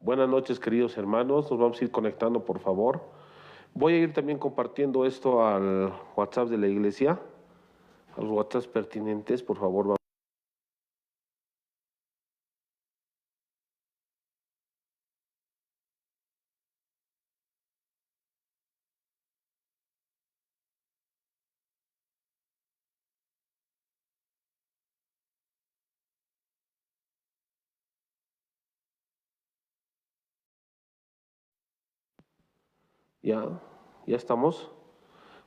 Buenas noches, queridos hermanos. Nos vamos a ir conectando, por favor. Voy a ir también compartiendo esto al WhatsApp de la iglesia, a los WhatsApps pertinentes, por favor. Ya estamos.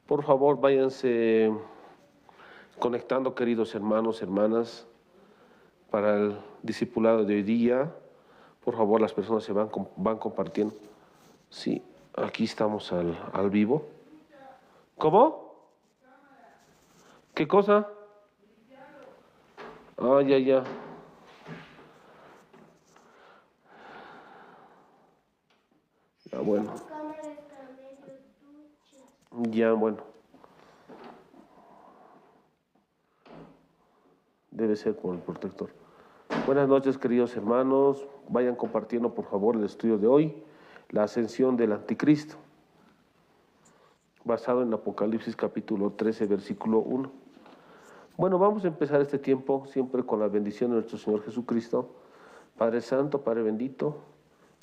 Por favor, váyanse conectando, queridos hermanos, hermanas, para el discipulado de hoy día. Por favor, las personas se van compartiendo. Sí, aquí estamos al vivo. ¿Cómo? ¿Qué cosa? Ya. Ya, bueno. Ya, bueno. Debe ser por el protector. Buenas noches, queridos hermanos. Vayan compartiendo, por favor, el estudio de hoy, la ascensión del anticristo, basado en Apocalipsis capítulo 13, versículo 1. Bueno, vamos a empezar este tiempo siempre con la bendición de nuestro Señor Jesucristo. Padre Santo, Padre bendito,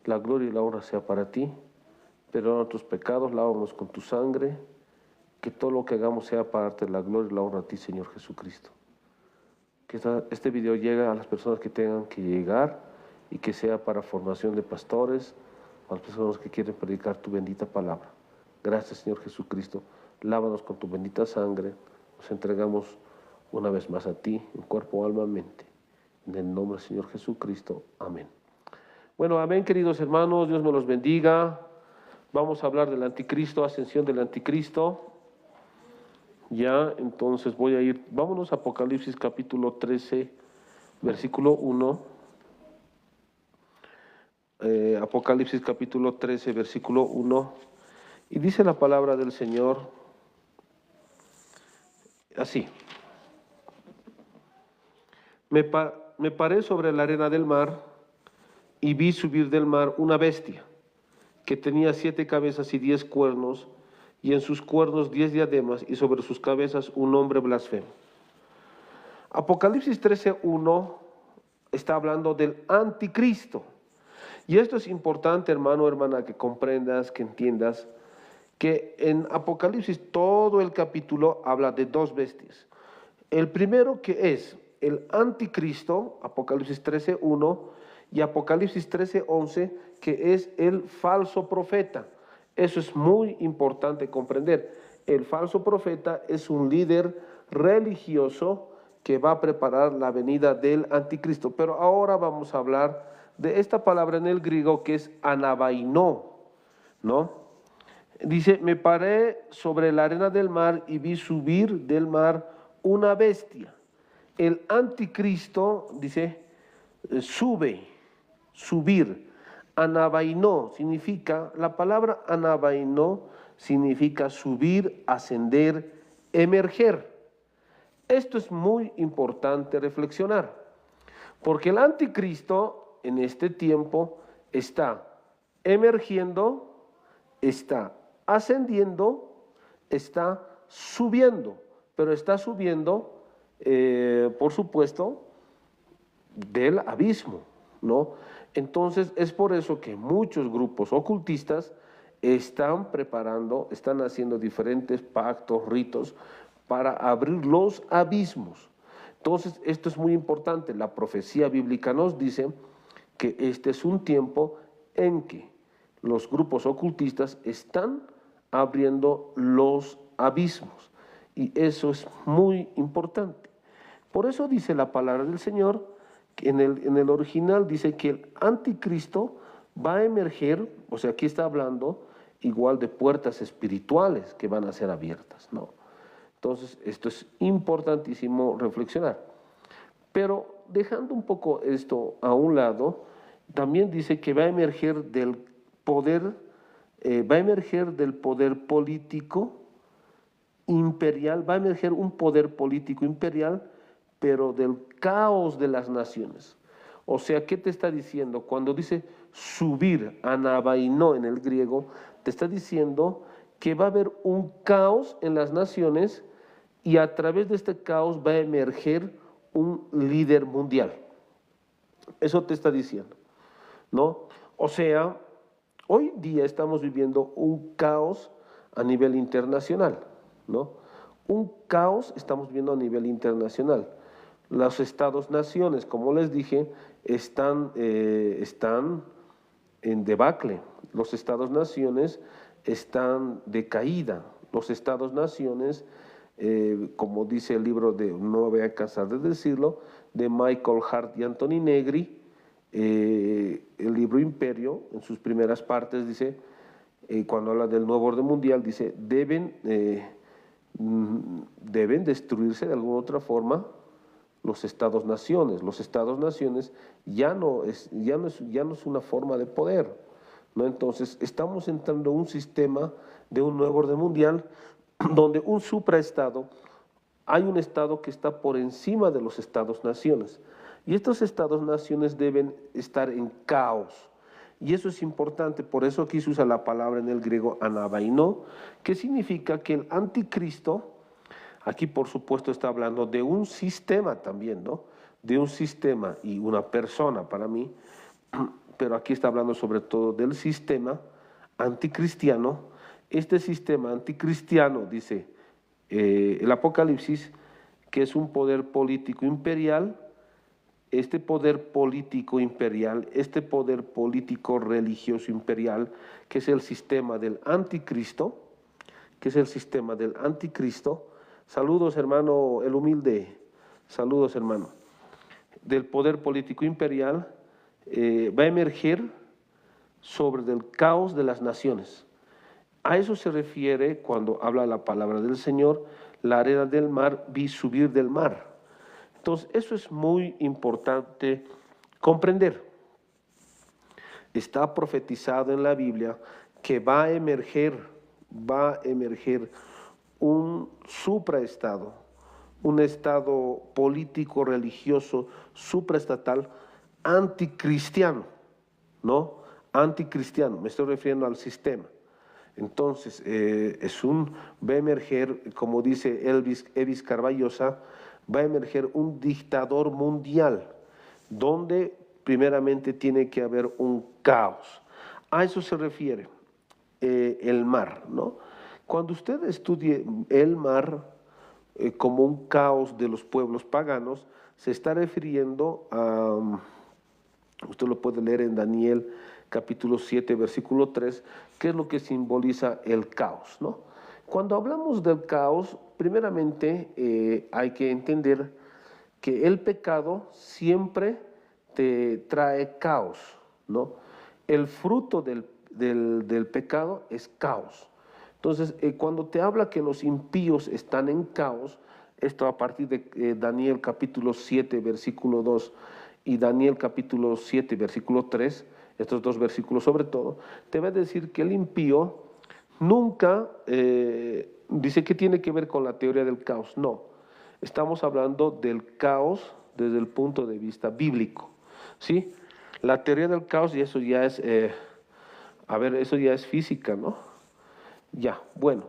la gloria y la honra sea para ti. Perdona nuestros pecados, lávanos con tu sangre. Que todo lo que hagamos sea para darte la gloria y la honra a ti, Señor Jesucristo. Que este video llegue a las personas que tengan que llegar y que sea para formación de pastores, a las personas que quieren predicar tu bendita palabra. Gracias, Señor Jesucristo. Lávanos con tu bendita sangre. Nos entregamos una vez más a ti, en cuerpo, alma, mente. En el nombre del Señor Jesucristo. Amén. Bueno, amén, queridos hermanos. Dios me los bendiga. Vamos a hablar del anticristo, ascensión del anticristo. Ya, entonces voy a ir, vámonos a Apocalipsis capítulo 13, versículo 1. Apocalipsis capítulo 13, versículo 1. Y dice la palabra del Señor así. Me paré sobre la arena del mar y vi subir del mar una bestia que tenía 7 cabezas y 10 cuernos, y en sus cuernos 10 diademas, y sobre sus cabezas un nombre blasfemo. Apocalipsis 13:1 está hablando del anticristo. Y esto es importante, hermano, hermana, que comprendas, que entiendas, que en Apocalipsis todo el capítulo habla de 2 bestias. El primero, que es el anticristo, Apocalipsis 13:1, y Apocalipsis 13:11, que es el falso profeta. Eso es muy importante comprender. El falso profeta es un líder religioso que va a preparar la venida del anticristo. Pero ahora vamos a hablar de esta palabra en el griego que es anabainó, ¿no? Dice, me paré sobre la arena del mar y vi subir del mar una bestia. El anticristo, dice, subir. Anabainó significa, la palabra anabainó significa subir, ascender, emerger. Esto es muy importante reflexionar, porque el anticristo en este tiempo está emergiendo, está ascendiendo, está subiendo, pero está subiendo, por supuesto, del abismo, ¿no? Entonces es por eso que muchos grupos ocultistas están preparando, están haciendo diferentes pactos, ritos para abrir los abismos. Entonces esto es muy importante. La profecía bíblica nos dice que este es un tiempo en que los grupos ocultistas están abriendo los abismos, y eso es muy importante. Por eso dice la palabra del Señor, que en el original dice que el anticristo va a emerger, o sea, aquí está hablando igual de puertas espirituales que van a ser abiertas, ¿no? Entonces, esto es importantísimo reflexionar. Pero dejando un poco esto a un lado, también dice que va a emerger del poder, político imperial, va a emerger un poder político imperial, pero del caos de las naciones. O sea, ¿qué te está diciendo? Cuando dice subir, anabainó en el griego, te está diciendo que va a haber un caos en las naciones y a través de este caos va a emerger un líder mundial. Eso te está diciendo, ¿no? O sea, hoy día estamos viviendo un caos a nivel internacional, ¿no? Un caos estamos viendo a nivel internacional. Los estados-naciones, como les dije, están en debacle. Los estados-naciones están de caída. Los estados-naciones, como dice el libro de, no me voy a cansar de decirlo, de Michael Hart y Anthony Negri, el libro Imperio, en sus primeras partes dice, cuando habla del nuevo orden mundial, dice, deben destruirse de alguna otra forma los estados-naciones. Los estados-naciones ya no es una forma de poder, ¿no? Entonces, estamos entrando en un sistema de un nuevo orden mundial donde un supraestado, hay un estado que está por encima de los estados-naciones. Y estos estados-naciones deben estar en caos. Y eso es importante, por eso aquí se usa la palabra en el griego anabainó, que significa que el anticristo, aquí por supuesto está hablando de un sistema también, ¿no? De un sistema y una persona para mí, pero aquí está hablando sobre todo del sistema anticristiano. Este sistema anticristiano, dice el Apocalipsis, que es un poder político imperial. Este poder político imperial, este poder político religioso imperial, que es el sistema del anticristo, saludos hermano el humilde, saludos hermano, del poder político imperial, va a emerger sobre el caos de las naciones. A eso se refiere cuando habla la palabra del Señor, la arena del mar vi subir del mar. Entonces, eso es muy importante comprender. Está profetizado en la Biblia que va a emerger un supraestado, un estado político, religioso, supraestatal, anticristiano, ¿no? Anticristiano, me estoy refiriendo al sistema. Entonces, va a emerger, como dice Elvis Carballosa, va a emerger un dictador mundial, donde primeramente tiene que haber un caos. A eso se refiere el mar, ¿no? Cuando usted estudie el mar como un caos de los pueblos paganos, se está refiriendo a, usted lo puede leer en Daniel capítulo 7, versículo 3, que es lo que simboliza el caos, ¿no? Cuando hablamos del caos, primeramente hay que entender que el pecado siempre te trae caos, ¿no? El fruto del pecado es caos. Entonces, cuando te habla que los impíos están en caos, esto a partir de Daniel capítulo 7, versículo 2 y Daniel capítulo 7, versículo 3, estos dos versículos sobre todo, te va a decir que el impío nunca dice que tiene que ver con la teoría del caos. No, estamos hablando del caos desde el punto de vista bíblico, ¿sí? La teoría del caos, y eso ya es, eso ya es física, ¿no? Ya, bueno,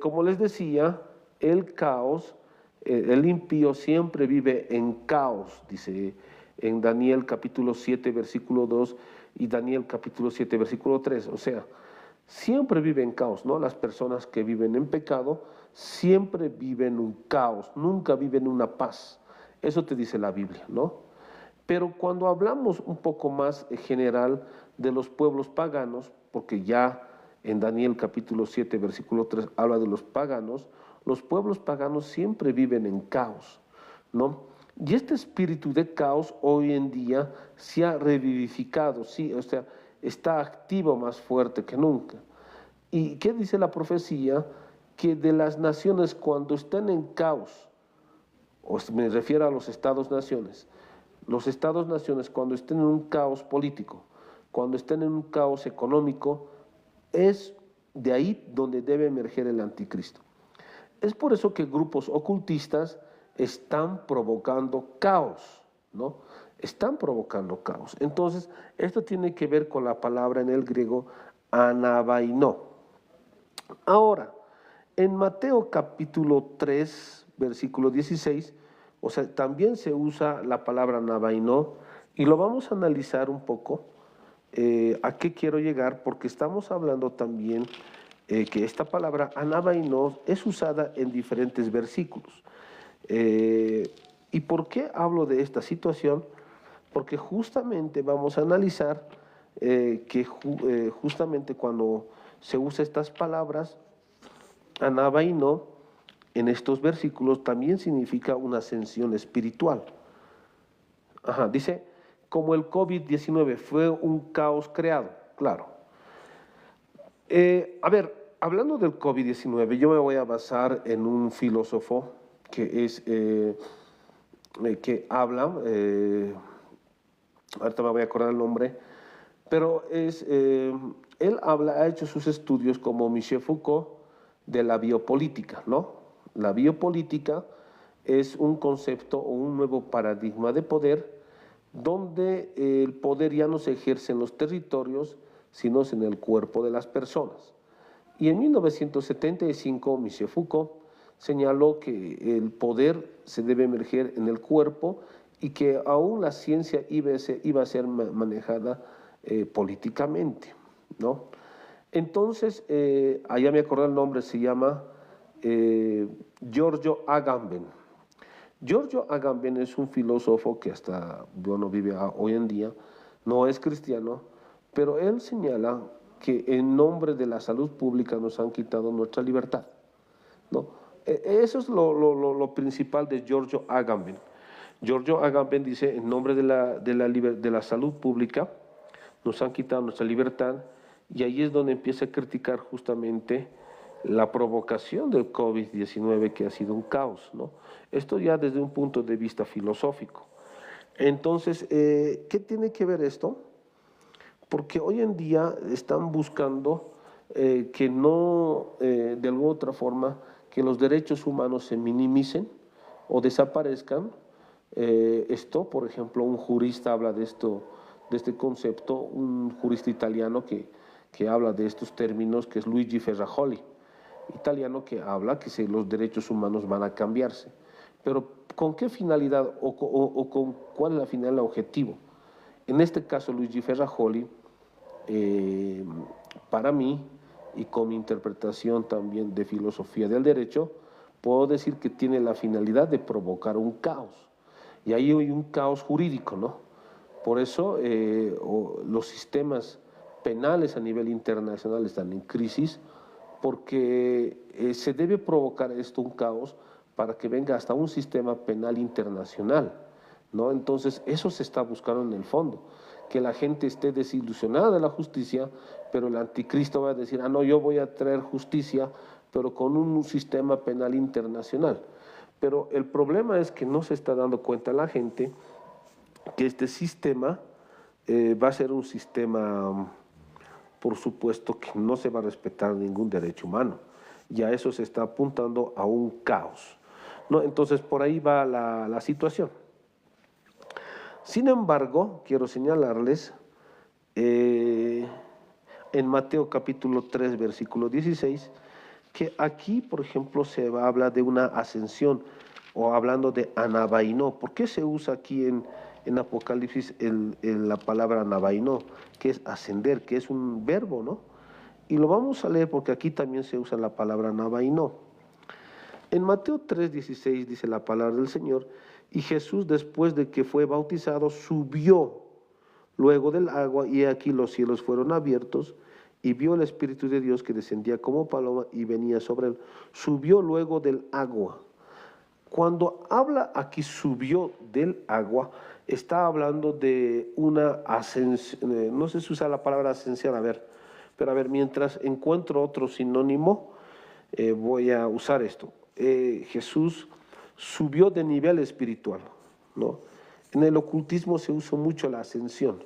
como les decía, el caos, el impío siempre vive en caos, dice en Daniel capítulo 7, versículo 2 y Daniel capítulo 7, versículo 3, o sea, siempre vive en caos, ¿no? Las personas que viven en pecado siempre viven un caos, nunca viven una paz. Eso te dice la Biblia, ¿no? Pero cuando hablamos un poco más general de los pueblos paganos, porque ya en Daniel capítulo 7, versículo 3 habla de los pueblos paganos siempre viven en caos, ¿no? Y este espíritu de caos hoy en día se ha revivificado, sí, o sea, está activo más fuerte que nunca. ¿Y qué dice la profecía? Que de las naciones cuando están en caos, o me refiero a los estados-naciones cuando estén en un caos político, cuando estén en un caos económico, es de ahí donde debe emerger el anticristo. Es por eso que grupos ocultistas están provocando caos, ¿no? están provocando caos. Entonces, esto tiene que ver con la palabra en el griego anabaino. Ahora, en Mateo capítulo 3, versículo 16, o sea, también se usa la palabra anabaino y lo vamos a analizar un poco. ¿A qué quiero llegar? Porque estamos hablando también que esta palabra anabaino es usada en diferentes versículos. ¿Y por qué hablo de esta situación? Porque justamente vamos a analizar que justamente cuando se usa estas palabras, anabaino, en estos versículos también significa una ascensión espiritual. Ajá, dice, como el COVID-19 fue un caos creado, claro. A ver, hablando del COVID-19, yo me voy a basar en un filósofo que es, que habla, ahorita me voy a acordar el nombre, pero él habla, ha hecho sus estudios como Michel Foucault de la biopolítica, ¿no? La biopolítica es un concepto o un nuevo paradigma de poder donde el poder ya no se ejerce en los territorios, sino en el cuerpo de las personas. Y en 1975, Michel Foucault señaló que el poder se debe emerger en el cuerpo y que aún la ciencia iba a ser manejada políticamente, ¿no? Entonces, allá me acordé el nombre, se llama Giorgio Agamben. Giorgio Agamben es un filósofo que hasta, bueno, vive hoy en día, no es cristiano, pero él señala que en nombre de la salud pública nos han quitado nuestra libertad, ¿no? Eso es lo principal de Giorgio Agamben. Giorgio Agamben dice, en nombre de la salud pública, nos han quitado nuestra libertad, y ahí es donde empieza a criticar justamente la provocación del COVID-19, que ha sido un caos, ¿no? Esto ya desde un punto de vista filosófico. Entonces, ¿qué tiene que ver esto? Porque hoy en día están buscando que no, de alguna otra forma, que los derechos humanos se minimicen o desaparezcan. Esto, por ejemplo, un jurista habla de esto, de este concepto, un jurista italiano que habla de estos términos, que es Luigi Ferrajoli, italiano, que habla que los derechos humanos van a cambiarse. Pero ¿con qué finalidad o con cuál es la finalidad, el objetivo? En este caso, Luigi Ferrajoli, para mí, y con mi interpretación también de filosofía del derecho, puedo decir que tiene la finalidad de provocar un caos. Y ahí hay un caos jurídico, ¿no? Por eso los sistemas penales a nivel internacional están en crisis, porque se debe provocar esto, un caos, para que venga hasta un sistema penal internacional, ¿no? Entonces, eso se está buscando en el fondo, que la gente esté desilusionada de la justicia, pero el anticristo va a decir, ah, no, yo voy a traer justicia, pero con un sistema penal internacional. Pero el problema es que no se está dando cuenta la gente que este sistema va a ser un sistema, por supuesto, que no se va a respetar ningún derecho humano. Y a eso se está apuntando a un caos, ¿no? Entonces, por ahí va la situación. Sin embargo, quiero señalarles, en Mateo capítulo 3, versículo 16, que aquí, por ejemplo, se habla de una ascensión, o hablando de anabaino. ¿Por qué se usa aquí en Apocalipsis la palabra anabaino, que es ascender, que es un verbo, ¿no? Y lo vamos a leer porque aquí también se usa la palabra anabaino. En Mateo 3:16 dice la palabra del Señor, y Jesús, después de que fue bautizado, subió luego del agua, y aquí los cielos fueron abiertos, y vio el Espíritu de Dios que descendía como paloma y venía sobre él. Subió luego del agua. Cuando habla aquí subió del agua, está hablando de una ascensión, no sé si usa la palabra ascensión, pero a ver, mientras encuentro otro sinónimo, voy a usar esto. Jesús subió de nivel espiritual, ¿no? En el ocultismo se usa mucho la ascensión.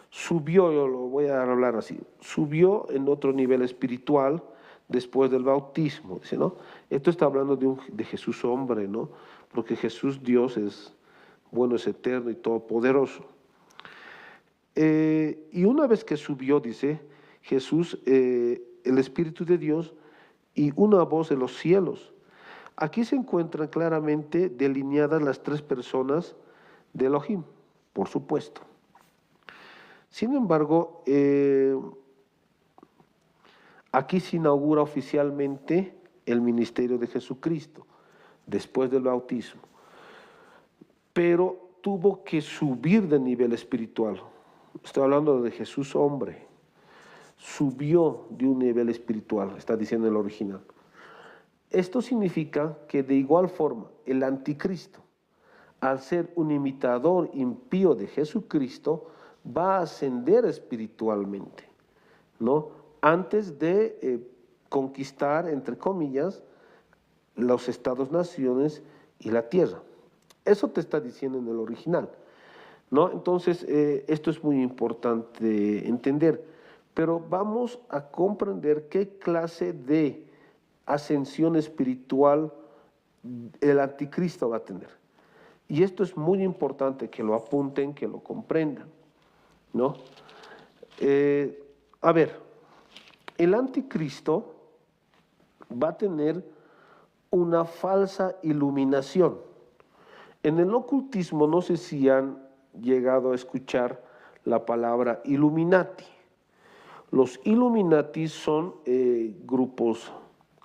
Subió, yo lo voy a hablar así, subió en otro nivel espiritual después del bautismo, dice, ¿no? Esto está hablando de Jesús hombre, ¿no? Porque Jesús Dios es bueno, es eterno y todopoderoso. Y una vez que subió, dice Jesús, el Espíritu de Dios y una voz de los cielos. Aquí se encuentran claramente delineadas las tres personas de Elohim, por supuesto. Sin embargo, aquí se inaugura oficialmente el ministerio de Jesucristo, después del bautismo. Pero tuvo que subir de nivel espiritual. Estoy hablando de Jesús hombre. Subió de un nivel espiritual, está diciendo el original. Esto significa que de igual forma el anticristo, al ser un imitador impío de Jesucristo, va a ascender espiritualmente, ¿no? Antes de conquistar, entre comillas, los estados-naciones y la tierra. Eso te está diciendo en el original, ¿no? Entonces, esto es muy importante entender, pero vamos a comprender qué clase de ascensión espiritual el anticristo va a tener. Y esto es muy importante que lo apunten, que lo comprendan, ¿no? A ver, el anticristo va a tener una falsa iluminación. En el ocultismo, no sé si han llegado a escuchar la palabra Illuminati. Los Illuminati son grupos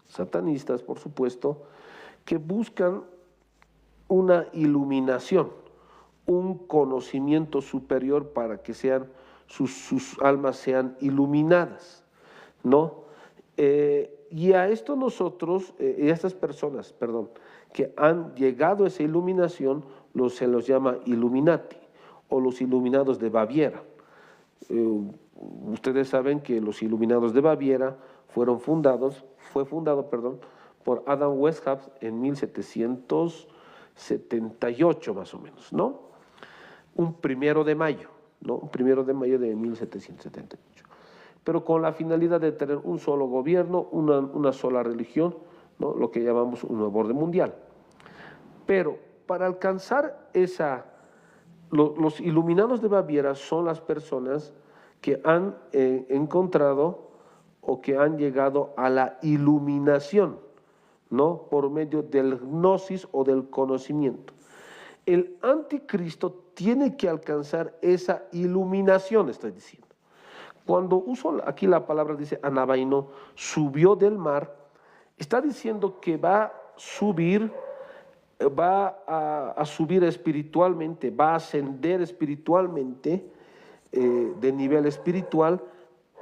satanistas, por supuesto, que buscan una iluminación, un conocimiento superior para que sus almas sean iluminadas, ¿no? Y a esto nosotros, y a estas personas, perdón, que han llegado a esa iluminación, se los llama Illuminati o los iluminados de Baviera. Ustedes saben que los iluminados de Baviera fue fundado por Adam Weishaupt en 1778 más o menos, ¿no? Un 1 de mayo, ¿no? Un 1 de mayo de 1778. Pero con la finalidad de tener un solo gobierno, una sola religión, ¿no? Lo que llamamos un nuevo orden mundial. Pero para alcanzar los iluminados de Baviera son las personas que han encontrado o que han llegado a la iluminación, ¿no? Por medio del gnosis o del conocimiento. El anticristo tiene que alcanzar esa iluminación, estoy diciendo. Cuando uso aquí la palabra, dice anabaino, subió del mar, está diciendo que va a subir espiritualmente, va a ascender espiritualmente, de nivel espiritual,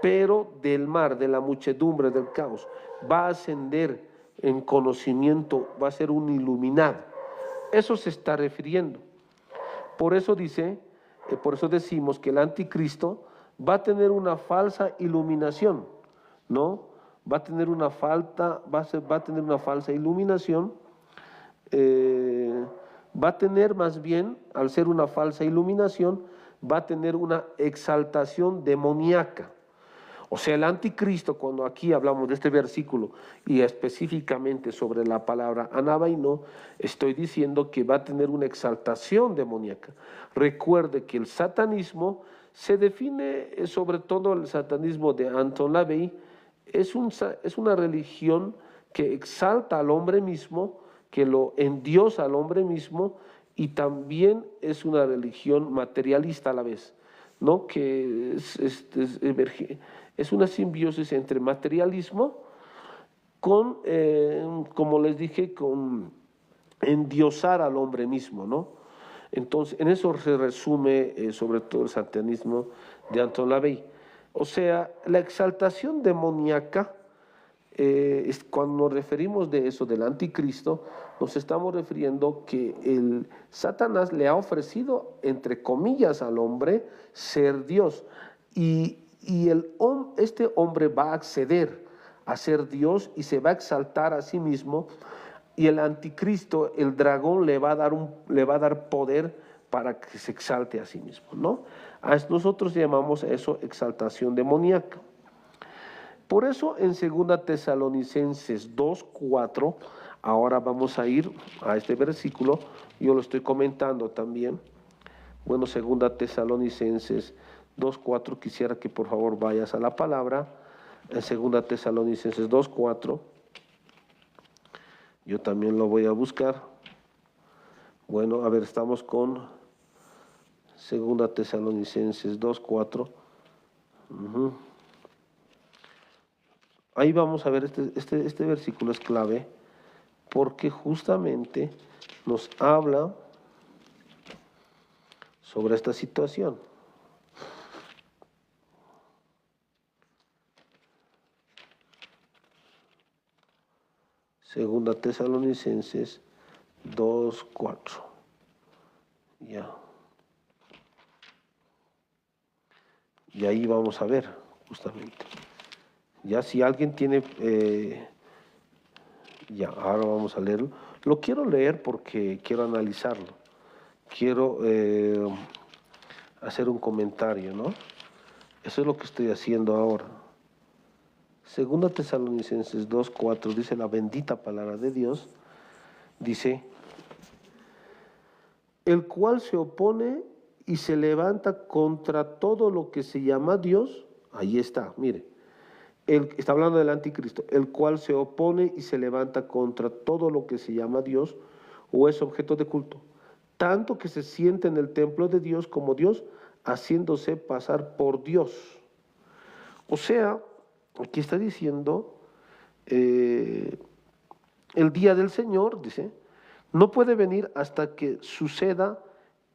pero del mar, de la muchedumbre, del caos, va a ascender en conocimiento, va a ser un iluminado. Eso se está refiriendo. Por eso decimos que el anticristo va a tener una falsa iluminación, ¿no? Va a tener una falsa iluminación, va a tener más bien, al ser una falsa iluminación, va a tener una exaltación demoníaca. O sea, el anticristo, cuando aquí hablamos de este versículo y específicamente sobre la palabra anabaino, estoy diciendo que va a tener una exaltación demoníaca. Recuerde que el satanismo se define, sobre todo el satanismo de Anton LaVey, es una religión que exalta al hombre mismo, que lo endiosa al hombre mismo, y también es una religión materialista a la vez, ¿no? Que es una simbiosis entre materialismo con, como les dije, con endiosar al hombre mismo, ¿no? Entonces, en eso se resume sobre todo el satanismo de Anton LaVey. O sea, la exaltación demoníaca, cuando nos referimos de eso, del anticristo, nos estamos refiriendo que el Satanás le ha ofrecido, entre comillas, al hombre ser Dios. Y este hombre va a acceder a ser Dios y se va a exaltar a sí mismo, y el anticristo, el dragón, le va a dar poder para que se exalte a sí mismo, ¿no? Nosotros llamamos eso exaltación demoníaca. Por eso en 2 Tesalonicenses 2:4 Ahora vamos a ir a este versículo, yo lo estoy comentando también. Bueno, segunda Tesalonicenses 2:4, quisiera que por favor vayas a la palabra, en segunda Tesalonicenses 2:4, yo también lo voy a buscar. Bueno, a ver, estamos con segunda Tesalonicenses 2:4. Ahí vamos a ver, este versículo es clave, porque justamente nos habla sobre esta situación. Segunda Tesalonicenses 2:4. Ya. Y ahí vamos a ver, justamente. Ya si alguien tiene... ya, ahora vamos a leerlo. Lo quiero leer porque quiero analizarlo. Quiero hacer un comentario, ¿no? Eso es lo que estoy haciendo ahora. Segunda Tesalonicenses 2:4 dice la bendita palabra de Dios. Dice, el cual se opone y se levanta contra todo lo que se llama Dios. Ahí está, mire. Está hablando del anticristo, el cual se opone y se levanta contra todo lo que se llama Dios o es objeto de culto, tanto que se siente en el templo de Dios como Dios, haciéndose pasar por Dios. O sea, aquí está diciendo, el día del Señor, dice, no puede venir hasta que suceda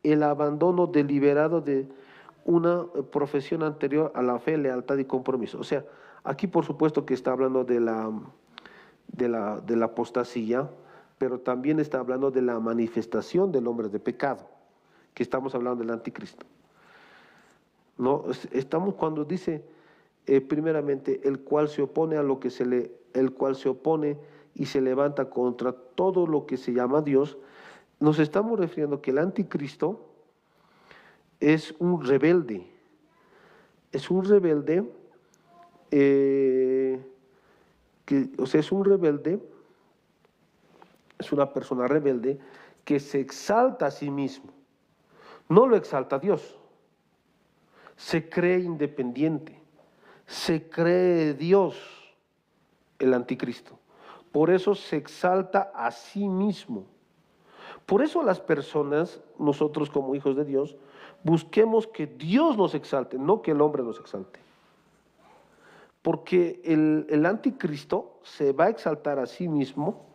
el abandono deliberado de una profesión anterior a la fe, lealtad y compromiso. O sea, aquí por supuesto que está hablando de la apostasía, pero también está hablando de la manifestación del hombre de pecado, que estamos hablando del anticristo. No, estamos cuando dice primeramente el cual se opone a lo que el cual se opone y se levanta contra todo lo que se llama Dios. Nos estamos refiriendo que el anticristo es un rebelde, es un rebelde, o sea, es un rebelde, es una persona rebelde que se exalta a sí mismo, no lo exalta a Dios, se cree independiente, se cree Dios, el anticristo. Por eso se exalta a sí mismo. Por eso las personas, nosotros como hijos de Dios, busquemos que Dios nos exalte, no que el hombre nos exalte. Porque el anticristo se va a exaltar a sí mismo,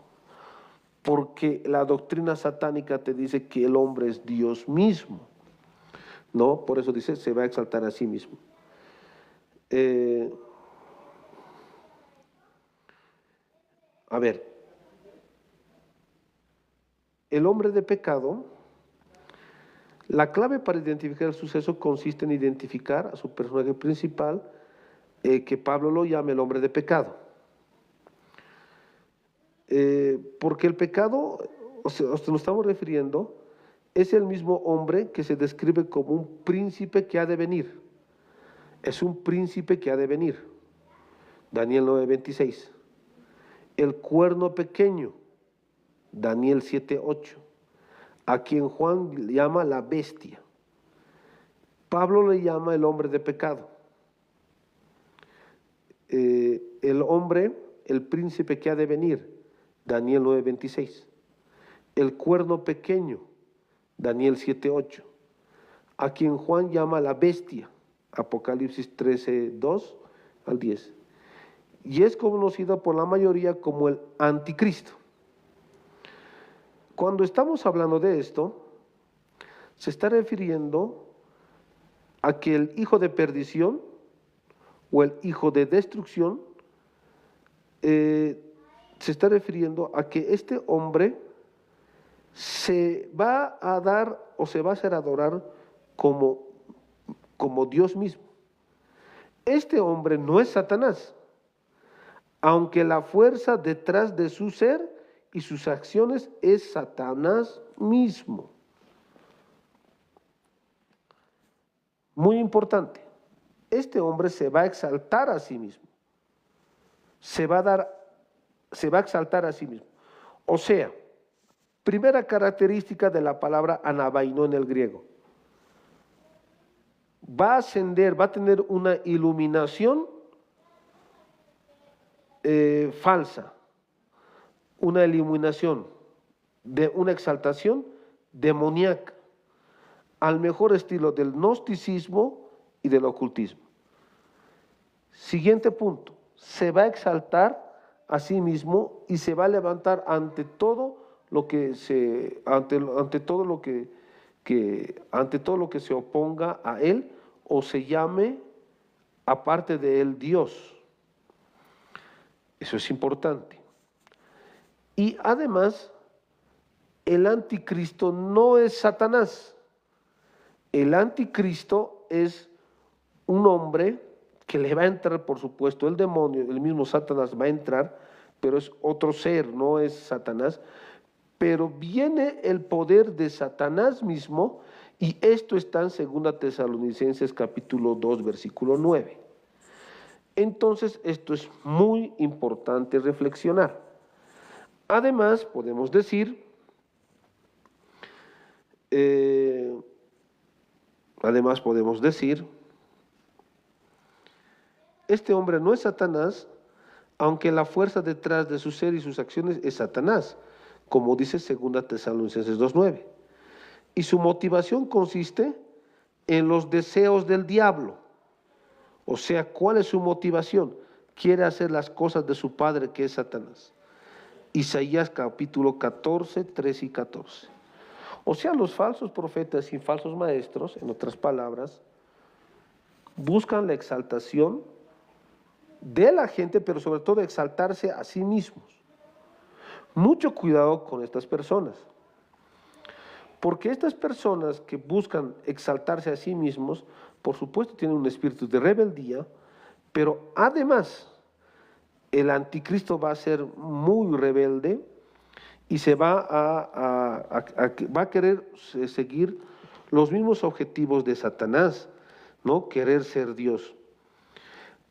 porque la doctrina satánica te dice que el hombre es Dios mismo, ¿no? Por eso dice, se va a exaltar a sí mismo. A ver, el hombre de pecado, la clave para identificar el suceso consiste en identificar a su personaje principal, que Pablo lo llama el hombre de pecado. Porque el pecado, o sea, nos estamos refiriendo, es el mismo hombre que se describe como un príncipe que ha de venir. Es un príncipe que ha de venir. Daniel 9:26. El cuerno pequeño. Daniel 7:8. A quien Juan llama la bestia. Pablo le llama el hombre de pecado. El hombre, el príncipe que ha de venir. Daniel 9:26. El cuerno pequeño. Daniel 7:8. A quien Juan llama la bestia. Apocalipsis 13:2 al 10. Y es conocida por la mayoría como el anticristo. Cuando estamos hablando de esto, se está refiriendo a que el hijo de perdición o el hijo de destrucción, se está refiriendo a que este hombre se va a dar o se va a hacer adorar como Dios mismo. Este hombre no es Satanás, aunque la fuerza detrás de su ser y sus acciones es Satanás mismo. Muy importante, este hombre se va a exaltar a sí mismo, se va a exaltar a sí mismo. O sea, primera característica de la palabra anabaino en el griego. Va a ascender, va a tener una iluminación falsa, una iluminación, de una exaltación demoníaca, al mejor estilo del gnosticismo y del ocultismo. Siguiente punto, se va a exaltar a sí mismo y se va a levantar ante todo lo que se, ante todo lo ante todo lo que se oponga a él o se llame aparte de él Dios. Eso es importante. Y además, el anticristo no es Satanás. El anticristo es un hombre que le va a entrar, por supuesto, el demonio, el mismo Satanás va a entrar, pero es otro ser, no es Satanás. Pero viene el poder de Satanás mismo, y esto está en 2 Tesalonicenses capítulo 2, versículo 9. Entonces, esto es muy importante reflexionar. Además, podemos decir, este hombre no es Satanás, aunque la fuerza detrás de su ser y sus acciones es Satanás, como dice 2 Tesalonicenses 2:9. Y su motivación consiste en los deseos del diablo. O sea, ¿cuál es su motivación? Quiere hacer las cosas de su padre, que es Satanás. Isaías capítulo 14, 13 y 14. O sea, los falsos profetas y falsos maestros, en otras palabras, buscan la exaltación de la gente, pero sobre todo exaltarse a sí mismos. Mucho cuidado con estas personas, porque estas personas que buscan exaltarse a sí mismos, por supuesto tienen un espíritu de rebeldía, pero además el anticristo va a ser muy rebelde y se va a querer seguir los mismos objetivos de Satanás, ¿no? Querer ser Dios.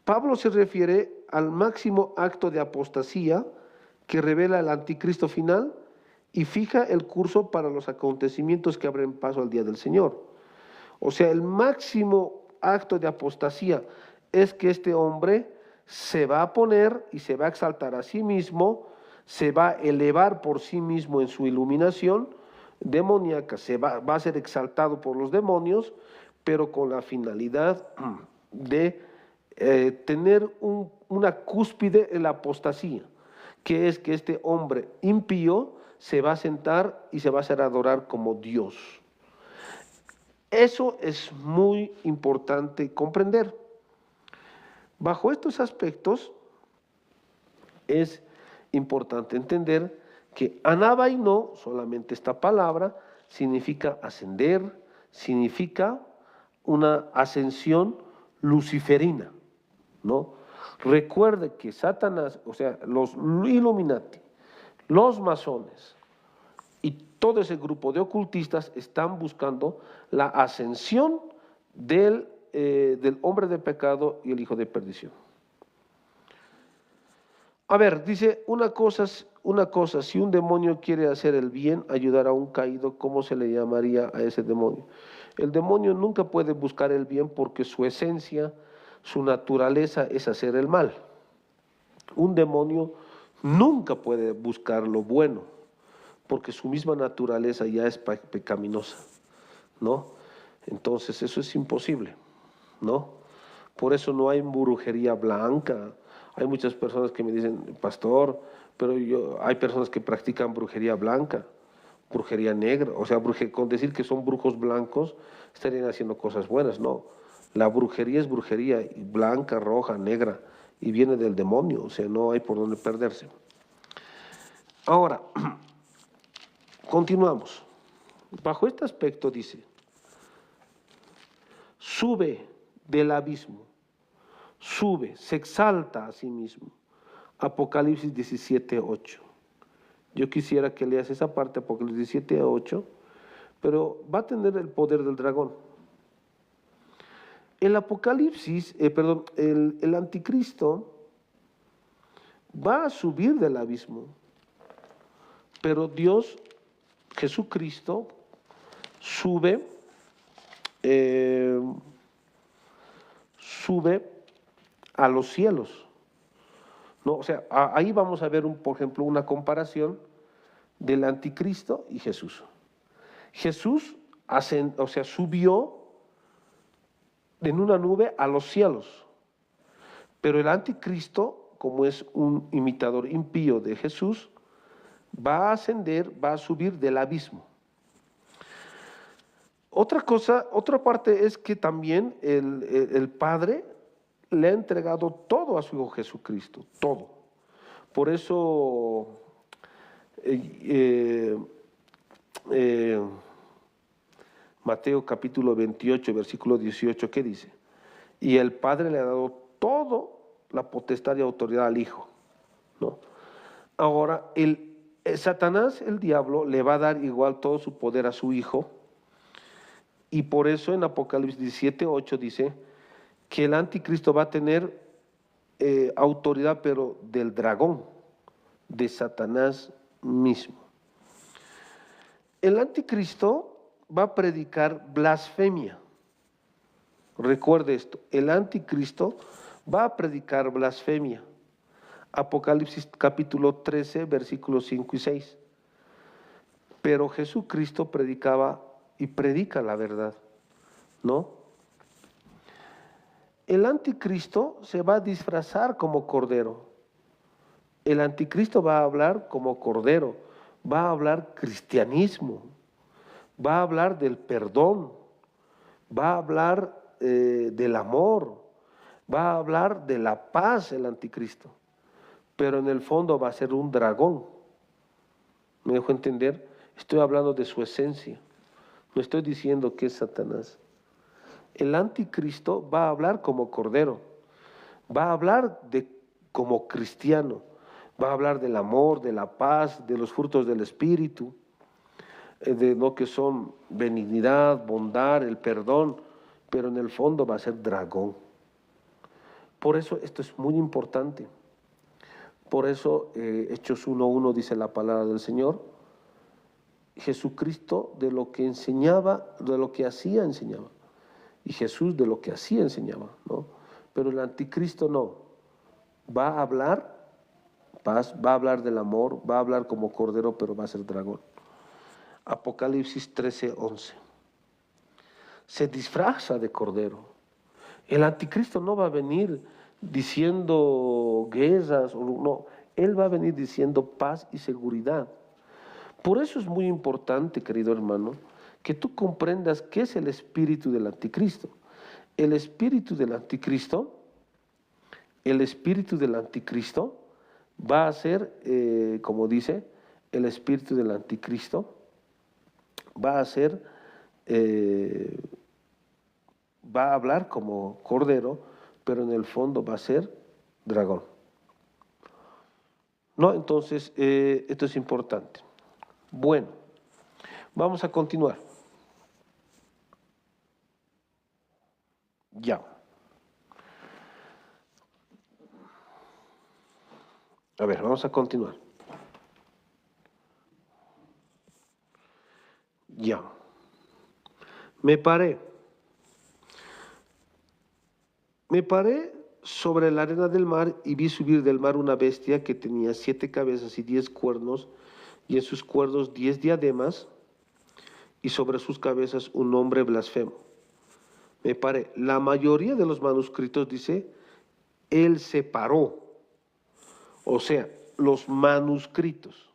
Pablo se refiere al máximo acto de apostasía que revela el anticristo final y fija el curso para los acontecimientos que abren paso al día del Señor. O sea, el máximo acto de apostasía es que este hombre se va a poner y se va a exaltar a sí mismo, se va a elevar por sí mismo en su iluminación demoníaca, va a ser exaltado por los demonios, pero con la finalidad de tener una cúspide en la apostasía, que es que este hombre impío se va a sentar y se va a hacer adorar como Dios. Eso es muy importante comprender. Bajo estos aspectos es importante entender que anabaino, solamente esta palabra, significa ascender, significa una ascensión luciferina, ¿no? Recuerde que Satanás, o sea, los Illuminati, los masones y todo ese grupo de ocultistas están buscando la ascensión del hombre de pecado y el hijo de perdición. A ver, dice una cosa, si un demonio quiere hacer el bien, ayudar a un caído, ¿cómo se le llamaría a ese demonio? El demonio nunca puede buscar el bien porque su esencia, su naturaleza es hacer el mal. Un demonio nunca puede buscar lo bueno porque su misma naturaleza ya es pecaminosa, ¿no? Entonces eso es imposible, ¿no? Por eso no hay brujería blanca. Hay muchas personas que me dicen, pastor, pero hay personas que practican brujería blanca, brujería negra. O sea, con decir que son brujos blancos, estarían haciendo cosas buenas. No, la brujería es brujería, blanca, roja, negra, y viene del demonio. O sea, no hay por dónde perderse. Ahora, continuamos. Bajo este aspecto dice, sube del abismo, sube, se exalta a sí mismo. Apocalipsis 17:8. Yo quisiera que leas esa parte, Apocalipsis 17:8, pero va a tener el poder del dragón. El Apocalipsis, el anticristo va a subir del abismo, Pero Dios, Jesucristo, sube a los cielos, ¿no? O sea, ahí vamos a ver, por ejemplo, una comparación del anticristo y Jesús. Jesús subió en una nube a los cielos, pero el anticristo, como es un imitador impío de Jesús, va a ascender, va a subir del abismo. Otra cosa, otra parte es que también el Padre le ha entregado todo a su Hijo Jesucristo, todo. Por eso Mateo capítulo 28, versículo 18, ¿qué dice? Y el Padre le ha dado todo la potestad y autoridad al Hijo, ¿no? Ahora, Satanás, el diablo, le va a dar igual todo su poder a su Hijo, y por eso en Apocalipsis 17, 8 dice que el anticristo va a tener autoridad, pero del dragón, de Satanás mismo. El anticristo va a predicar blasfemia. Recuerde esto, el anticristo va a predicar blasfemia. Apocalipsis capítulo 13, versículos 5 y 6. Pero Jesucristo predicaba y predica la verdad, ¿no? El anticristo se va a disfrazar como cordero. El anticristo va a hablar como cordero, va a hablar cristianismo, va a hablar del perdón, va a hablar del amor, va a hablar de la paz el anticristo, pero en el fondo va a ser un dragón. ¿Me dejo entender? Estoy hablando de su esencia, no estoy diciendo que es Satanás. El anticristo va a hablar como cordero, va a hablar como cristiano, va a hablar del amor, de la paz, de los frutos del Espíritu, de lo que son benignidad, bondad, el perdón, pero en el fondo va a ser dragón. Por eso esto es muy importante. Por eso Hechos 1:1 dice la palabra del Señor, Jesucristo de lo que enseñaba, de lo que hacía enseñaba, y Jesús de lo que hacía enseñaba, ¿no? Pero el anticristo no, va a hablar paz, va a hablar del amor, va a hablar como cordero, pero va a ser dragón. Apocalipsis 13:11. Se disfraza de cordero. El anticristo no va a venir diciendo guerras, no, él va a venir diciendo paz y seguridad. Por eso es muy importante, querido hermano, que tú comprendas qué es el espíritu del anticristo. El espíritu del anticristo va a ser, como dice, el espíritu del anticristo va a ser, va a hablar como cordero, pero en el fondo va a ser dragón. ¿No? Entonces, esto es importante. Bueno, vamos a continuar. Ya. A ver, vamos a continuar. Ya. Me paré sobre la arena del mar y vi subir del mar una bestia que tenía 7 cabezas y 10 cuernos, y en sus cuernos 10 diademas, y sobre sus cabezas un nombre blasfemo. Me paré. La mayoría de los manuscritos dice, él se paró. O sea, los manuscritos.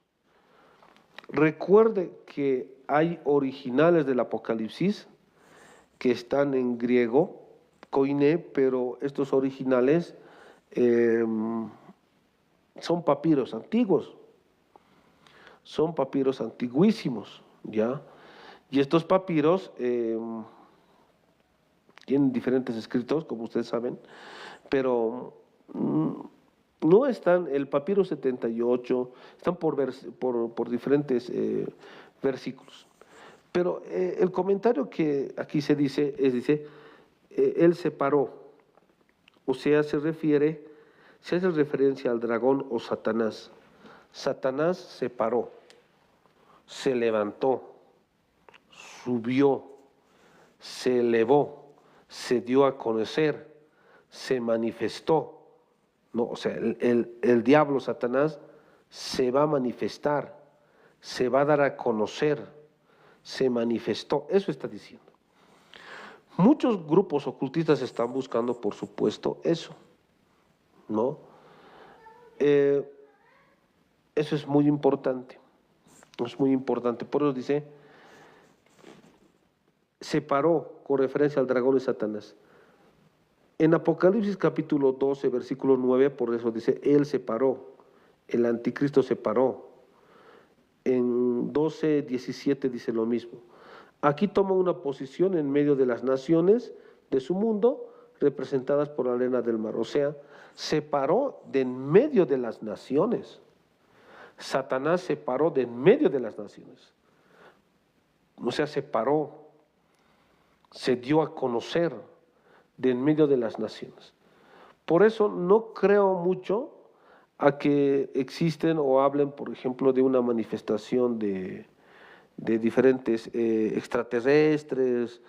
Recuerde que hay originales del Apocalipsis que están en griego, koiné, pero estos originales son papiros antiguos, son papiros antiguísimos, ¿ya? Y estos papiros tienen diferentes escritos, como ustedes saben, pero no están, el papiro 78, están por diferentes versículos. Pero el comentario que aquí se dice, él se paró, o sea, se hace referencia al dragón o Satanás. Satanás se paró, se levantó, subió, se elevó, se dio a conocer, se manifestó. No, o sea, el diablo, Satanás, se va a manifestar, se va a dar a conocer, se manifestó. Eso está diciendo. Muchos grupos ocultistas están buscando, por supuesto, eso, ¿no? Eso es muy importante. Es muy importante. Por eso dice, separó con referencia al dragón y Satanás. En Apocalipsis capítulo 12, versículo 9, por eso dice, él separó, el anticristo separó. En 12, 17 dice lo mismo. Aquí toma una posición en medio de las naciones de su mundo, representadas por la arena del mar. O sea, separó de en medio de las naciones. Satanás separó de en medio de las naciones. O sea, separó, se dio a conocer de en medio de las naciones. Por eso no creo mucho a que existen o hablen, por ejemplo, de una manifestación de diferentes extraterrestres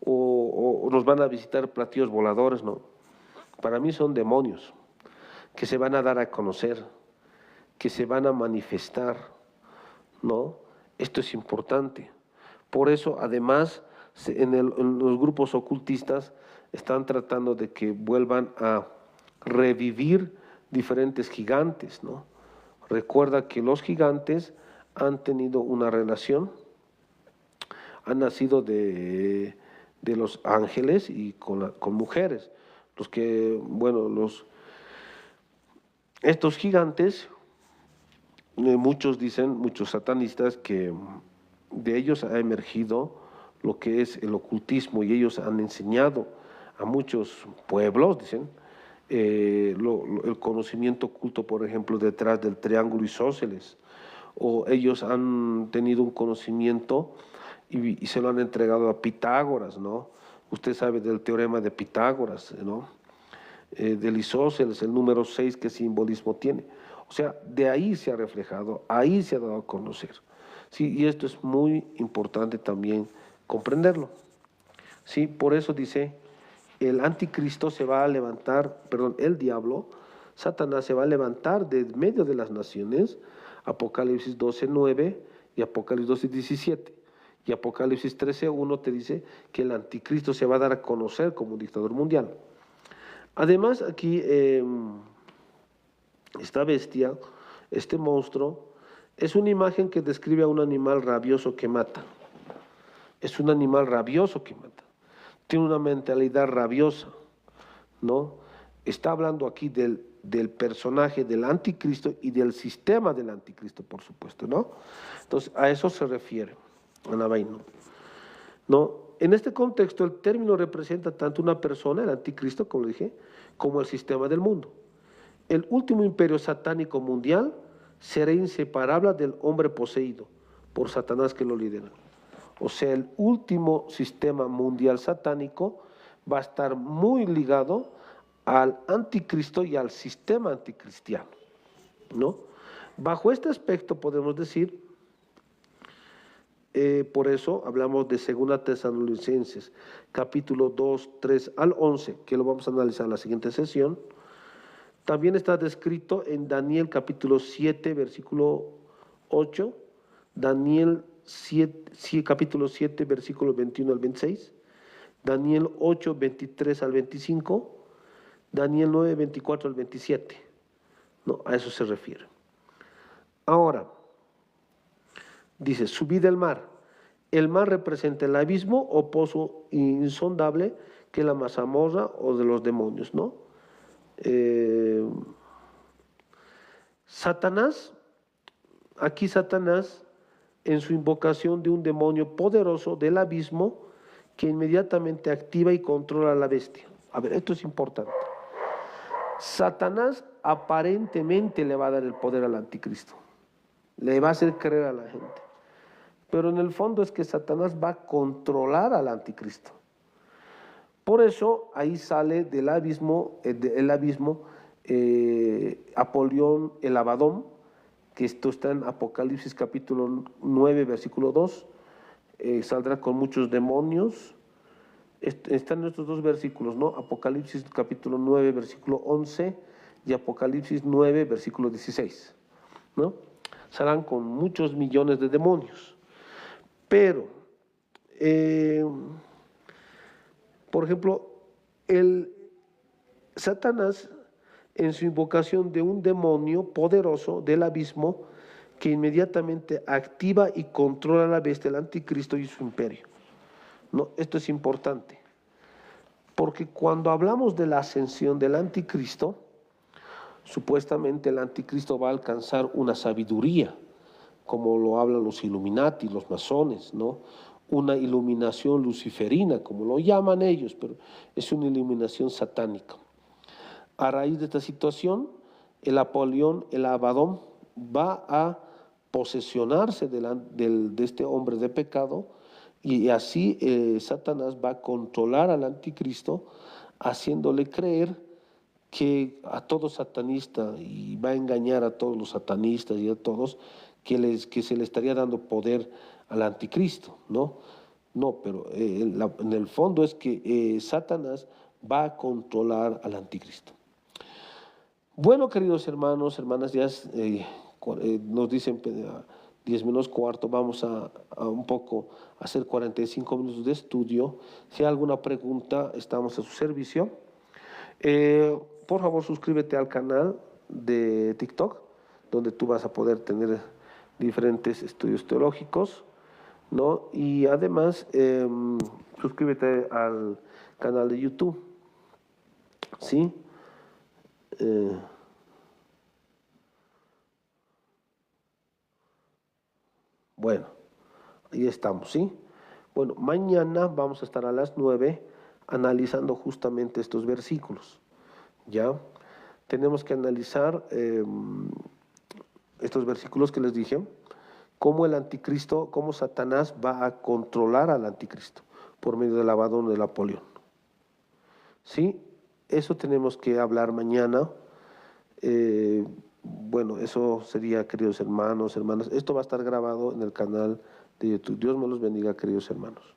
o nos van a visitar platillos voladores, no. Para mí son demonios que se van a dar a conocer, que se van a manifestar, ¿no? Esto es importante. Por eso, además, en los grupos ocultistas están tratando de que vuelvan a revivir diferentes gigantes, ¿no? Recuerda que los gigantes han tenido una relación, han nacido de los ángeles y con mujeres. Los que, bueno, estos gigantes, muchos dicen, muchos satanistas, que de ellos ha emergido lo que es el ocultismo y ellos han enseñado a muchos pueblos, dicen, el conocimiento oculto, por ejemplo, detrás del triángulo isósceles, o ellos han tenido un conocimiento y se lo han entregado a Pitágoras, ¿no? Usted sabe del teorema de Pitágoras, ¿no? Del isósceles, el número 6, qué simbolismo tiene. O sea, de ahí se ha reflejado, ahí se ha dado a conocer. Sí, y esto es muy importante también comprenderlo. Sí, por eso dice, el anticristo se va a levantar, perdón, el diablo, Satanás se va a levantar de medio de las naciones, Apocalipsis 12:9 y Apocalipsis 12:17. Y Apocalipsis 13:1 te dice que el anticristo se va a dar a conocer como un dictador mundial. Además, aquí esta bestia, este monstruo, es una imagen que describe a un animal rabioso que mata. Es un animal rabioso que mata. Tiene una mentalidad rabiosa, ¿no? Está hablando aquí del personaje del anticristo y del sistema del anticristo, por supuesto, ¿no? Entonces, a eso se refiere Anabaino, ¿no? En este contexto, el término representa tanto una persona, el anticristo, como dije, como el sistema del mundo. El último imperio satánico mundial será inseparable del hombre poseído por Satanás que lo lidera. O sea, el último sistema mundial satánico va a estar muy ligado al anticristo y al sistema anticristiano, ¿no? Bajo este aspecto podemos decir, por eso hablamos de 2 Tesalonicenses, capítulo 2, 3 al 11, que lo vamos a analizar en la siguiente sesión. También está descrito en Daniel capítulo 7, versículo 8, Daniel 7, capítulo 7, versículo 21 al 26, Daniel 8, 23 al 25, Daniel 9, 24 al 27. No, a eso se refiere. Ahora, dice, subid del mar. El mar representa el abismo o pozo insondable que es la mazamorra o de los demonios, ¿no? Satanás, aquí Satanás, en su invocación de un demonio poderoso del abismo que inmediatamente activa y controla a la bestia. A ver, esto es importante. Satanás aparentemente le va a dar el poder al anticristo, le va a hacer creer a la gente, pero en el fondo es que Satanás va a controlar al anticristo. Por eso ahí sale del abismo, Apolión el Abadón, que esto está en Apocalipsis capítulo 9, versículo 2, saldrá con muchos demonios. Están estos dos versículos, ¿no? Apocalipsis capítulo 9, versículo 11 y Apocalipsis 9, versículo 16, ¿no? Saldrán con muchos millones de demonios. Pero, por ejemplo, el Satanás, en su invocación de un demonio poderoso del abismo, que inmediatamente activa y controla a la bestia, el anticristo y su imperio. ¿No? Esto es importante, porque cuando hablamos de la ascensión del anticristo, supuestamente el anticristo va a alcanzar una sabiduría, como lo hablan los Illuminati, los masones, ¿no? Una iluminación luciferina, como lo llaman ellos, pero es una iluminación satánica. A raíz de esta situación, el Apolión, el Abadón, va a posesionarse de este hombre de pecado, y así Satanás va a controlar al anticristo, haciéndole creer que a todo satanista, y va a engañar a todos los satanistas y a todos, que se le estaría dando poder al anticristo, ¿no? No, pero en el fondo es que Satanás va a controlar al anticristo. Bueno, queridos hermanos, hermanas, ya nos dicen 10 menos cuarto, vamos a un poco hacer 45 minutos de estudio. Si hay alguna pregunta, estamos a su servicio. Por favor, suscríbete al canal de TikTok, donde tú vas a poder tener diferentes estudios teológicos, ¿no? Y además, suscríbete al canal de YouTube, ¿sí? Bueno, ahí estamos, ¿sí? Bueno, mañana vamos a estar a las 9 analizando justamente estos versículos, ¿ya? Tenemos que analizar estos versículos que les dije, cómo el anticristo, cómo Satanás va a controlar al anticristo por medio del Abadón del Apolión. ¿Sí? Eso tenemos que hablar mañana. Bueno, eso sería, queridos hermanos, hermanas. Esto va a estar grabado en el canal de YouTube. Dios me los bendiga, queridos hermanos.